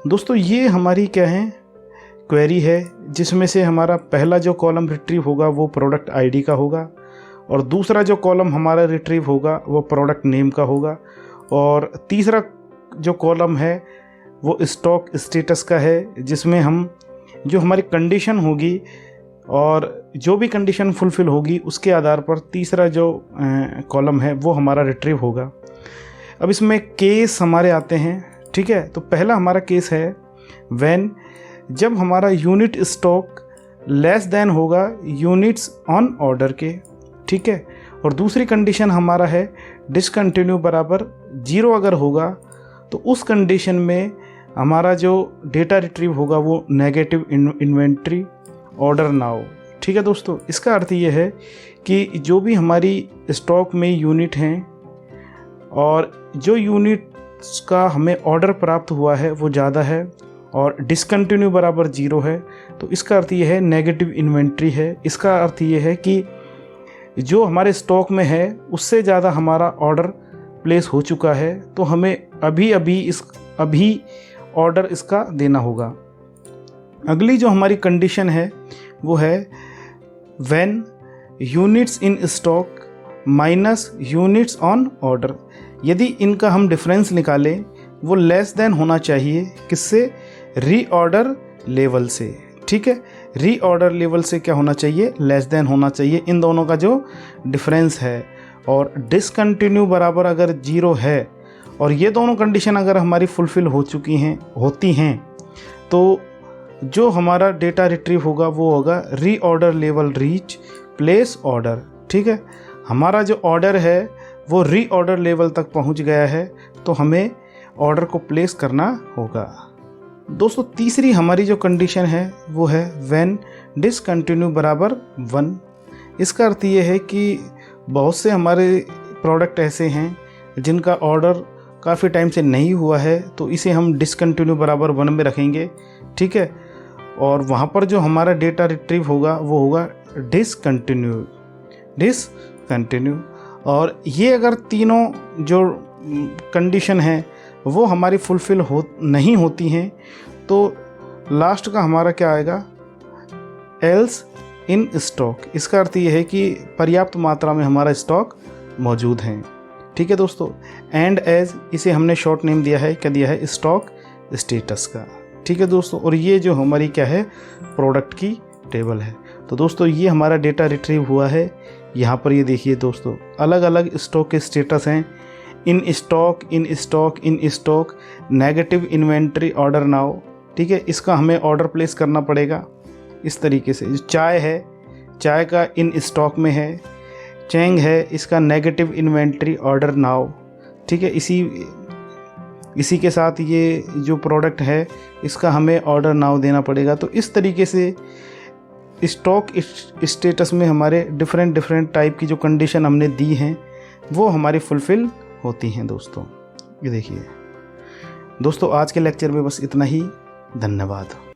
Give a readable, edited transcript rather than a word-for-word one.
दोस्तों ये हमारी क्या है, क्वेरी है, जिसमें से हमारा पहला जो कॉलम रिट्रीव होगा वो प्रोडक्ट आईडी का होगा, और दूसरा जो कॉलम हमारा रिट्रीव होगा वो प्रोडक्ट नेम का होगा, और तीसरा जो कॉलम है वो स्टॉक स्टेटस का है, जिसमें हम जो हमारी कंडीशन होगी और जो भी कंडीशन फुलफ़िल होगी उसके आधार पर तीसरा जो कॉलम है वो हमारा रिट्रीव होगा। अब इसमें केस हमारे आते हैं, ठीक है। तो पहला हमारा केस है व्हेन, जब हमारा यूनिट स्टॉक लेस देन होगा यूनिट्स ऑन ऑर्डर के, ठीक है। और दूसरी कंडीशन हमारा है डिसकंटिन्यू बराबर 0 अगर होगा तो उस कंडीशन में हमारा जो डेटा रिट्रीव होगा वो नेगेटिव इन्वेंट्री ऑर्डर नाउ, ठीक है दोस्तों। इसका अर्थ ये है कि जो भी हमारी स्टॉक में यूनिट हैं और जो यूनिट्स का हमें ऑर्डर प्राप्त हुआ है वो ज़्यादा है और डिसकंटिन्यू बराबर 0 है, तो इसका अर्थ ये है नेगेटिव इन्वेंट्री है। इसका अर्थ ये है कि जो हमारे स्टॉक में है उससे ज़्यादा हमारा ऑर्डर प्लेस हो चुका है, तो हमें अभी ऑर्डर इसका देना होगा। अगली जो हमारी कंडीशन है वो है when units in stock minus units on order. यदि इनका हम डिफरेंस निकालें वो लेस देन होना चाहिए, किससे, रीऑर्डर लेवल से, ठीक है। रीऑर्डर लेवल से क्या होना चाहिए, लेस देन होना चाहिए, इन दोनों का जो डिफरेंस है। और डिसकंटिन्यू बराबर अगर 0 है और ये दोनों कंडीशन अगर हमारी फुलफ़िल होती हैं तो जो हमारा डेटा रिट्रीव होगा वो होगा reorder level reach place order, ठीक है। हमारा जो ऑर्डर है वो रीऑर्डर लेवल तक पहुंच गया है तो हमें ऑर्डर को प्लेस करना होगा। दोस्तों तीसरी हमारी जो कंडीशन है वो है व्हेन डिसकंटिन्यू बराबर 1। इसका अर्थ ये है कि बहुत से हमारे प्रोडक्ट ऐसे हैं जिनका ऑर्डर काफ़ी टाइम से नहीं हुआ है, तो इसे हम डिसकंटिन्यू बराबर 1 में रखेंगे, ठीक है। और वहाँ पर जो हमारा डेटा रिट्रीव होगा वो होगा डिसकंटिन्यू। और ये अगर तीनों जो कंडीशन है वो हमारी फुलफ़िल नहीं होती हैं तो लास्ट का हमारा क्या आएगा, एल्स इन स्टॉक। इसका अर्थ ये है कि पर्याप्त मात्रा में हमारा स्टॉक मौजूद है, ठीक है दोस्तों। एंड एज, इसे हमने शॉर्ट नेम दिया है, क्या दिया है, स्टॉक स्टेटस का, ठीक है दोस्तों। और ये जो हमारी क्या है, प्रोडक्ट की टेबल है। तो दोस्तों ये हमारा डेटा रिट्रीव हुआ है। यहाँ पर ये देखिए दोस्तों अलग अलग स्टॉक के स्टेटस हैं, in stock, in stock, in stock, negative inventory order now, ठीक है। इसका हमें ऑर्डर प्लेस करना पड़ेगा इस तरीके से। जो चाय है, चाय का इन स्टॉक में है, चैंग है, इसका नेगेटिव इन्वेंट्री ऑर्डर नाउ, ठीक है। इसी के साथ ये जो प्रोडक्ट है इसका हमें ऑर्डर नाउ देना पड़ेगा। तो इस तरीके से स्टॉक स्टेटस में हमारे डिफरेंट टाइप की जो कंडीशन हमने दी हैं वो हमारी फुलफ़िल होती हैं दोस्तों। ये देखिए दोस्तों आज के लेक्चर में बस इतना ही। धन्यवाद।